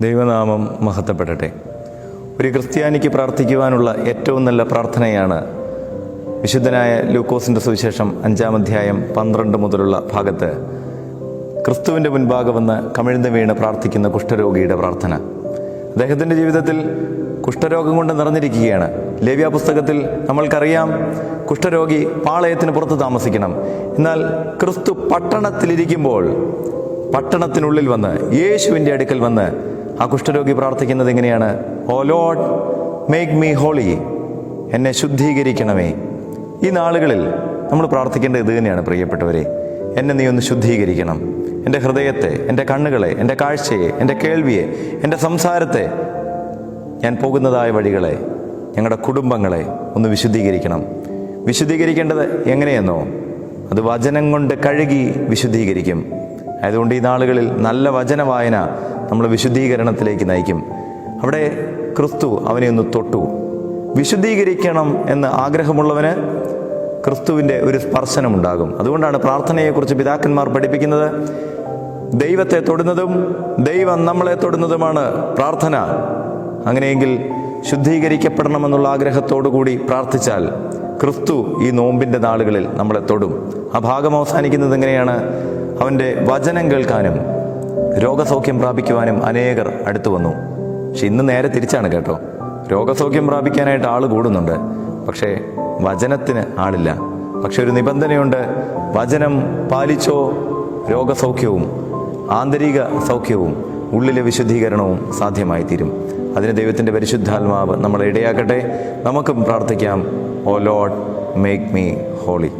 ദൈവനാമം മഹത്വപ്പെടട്ടെ. ഒരു ക്രിസ്ത്യാനിക്ക് പ്രാർത്ഥിക്കുവാനുള്ള ഏറ്റവും നല്ല പ്രാർത്ഥനയാണ് വിശുദ്ധനായ ലൂക്കോസിൻ്റെ സുവിശേഷം 5-ാം അധ്യായം 12 മുതലുള്ള ഭാഗത്ത് ക്രിസ്തുവിൻ്റെ മുൻപാകെ വന്ന് കമിഴ്ന്ന് വീണ് പ്രാർത്ഥിക്കുന്ന കുഷ്ഠരോഗിയുടെ പ്രാർത്ഥന. അദ്ദേഹത്തിൻ്റെ ജീവിതത്തിൽ കുഷ്ഠരോഗം കൊണ്ട് നിറഞ്ഞിരിക്കുകയാണ്. ലേവ്യ പുസ്തകത്തിൽ നമ്മൾക്കറിയാം, കുഷ്ഠരോഗി പാളയത്തിന് പുറത്ത് താമസിക്കണം. എന്നാൽ ക്രിസ്തു പട്ടണത്തിലിരിക്കുമ്പോൾ പട്ടണത്തിനുള്ളിൽ വന്ന് യേശുവിൻ്റെ അടുക്കൽ വന്ന് ആ കുഷ്ഠരോഗി പ്രാർത്ഥിക്കുന്നത് എങ്ങനെയാണ്? ഓ ലോർഡ്, മേക്ക് മീ ഹോളി, എന്നെ ശുദ്ധീകരിക്കണമേ. ഈ നാളുകളിൽ നമ്മൾ പ്രാർത്ഥിക്കേണ്ടത് ഇത് തന്നെയാണ് പ്രിയപ്പെട്ടവരെ. എന്നെ നീ ഒന്ന് ശുദ്ധീകരിക്കണം. എൻ്റെ ഹൃദയത്തെ, എൻ്റെ കണ്ണുകളെ, എൻ്റെ കാഴ്ചയെ, എൻ്റെ കേൾവിയെ, എൻ്റെ സംസാരത്തെ, ഞാൻ പോകുന്നതായ വഴികളെ, ഞങ്ങളുടെ കുടുംബങ്ങളെ ഒന്ന് വിശുദ്ധീകരിക്കണം. വിശുദ്ധീകരിക്കേണ്ടത് എങ്ങനെയെന്നോ അത് വചനം കൊണ്ട് കഴുകി വിശുദ്ധീകരിക്കും. അതുകൊണ്ട് ഈ നാളുകളിൽ നല്ല വചന വായന നമ്മളെ വിശുദ്ധീകരണത്തിലേക്ക് നയിക്കും. അവിടെ ക്രിസ്തു അവനെ ഒന്ന് തൊട്ടു. വിശുദ്ധീകരിക്കണം എന്ന് ആഗ്രഹമുള്ളവന് ക്രിസ്തുവിൻ്റെ ഒരു സ്പർശനമുണ്ടാകും. അതുകൊണ്ടാണ് പ്രാർത്ഥനയെക്കുറിച്ച് പിതാക്കന്മാർ പഠിപ്പിക്കുന്നത്. ദൈവത്തെ തൊടുന്നതും ദൈവം നമ്മളെ തൊടുന്നതുമാണ് പ്രാർത്ഥന. അങ്ങനെയെങ്കിൽ ശുദ്ധീകരിക്കപ്പെടണമെന്നുള്ള ആഗ്രഹത്തോടു കൂടി പ്രാർത്ഥിച്ചാൽ ക്രിസ്തു ഈ നോമ്പിൻ്റെ നാളുകളിൽ നമ്മളെ തൊടും. ആ ഭാഗം അവസാനിക്കുന്നത് എങ്ങനെയാണ്? അവൻ്റെ വചനം കേൾക്കാനും രോഗസൗഖ്യം പ്രാപിക്കുവാനും അനേകർ അടുത്തു വന്നു. പക്ഷെ ഇന്ന് നേരെ തിരിച്ചാണ് കേട്ടോ. രോഗസൗഖ്യം പ്രാപിക്കാനായിട്ട് ആൾ കൂടുന്നുണ്ട്, പക്ഷേ വചനത്തിന് ആളില്ല. പക്ഷെ ഒരു നിബന്ധനയുണ്ട്: വചനം പാലിച്ചോ രോഗസൗഖ്യവും ആന്തരിക സൗഖ്യവും ഉള്ളിലെ വിശുദ്ധീകരണവും സാധ്യമായി തീരും. അതിന് ദൈവത്തിൻ്റെ പരിശുദ്ധാത്മാവ് നമ്മളെ ഇടയാക്കട്ടെ. നമുക്കും പ്രാർത്ഥിക്കാം. ഓ ലോർഡ്, മേക്ക് മീ ഹോളി.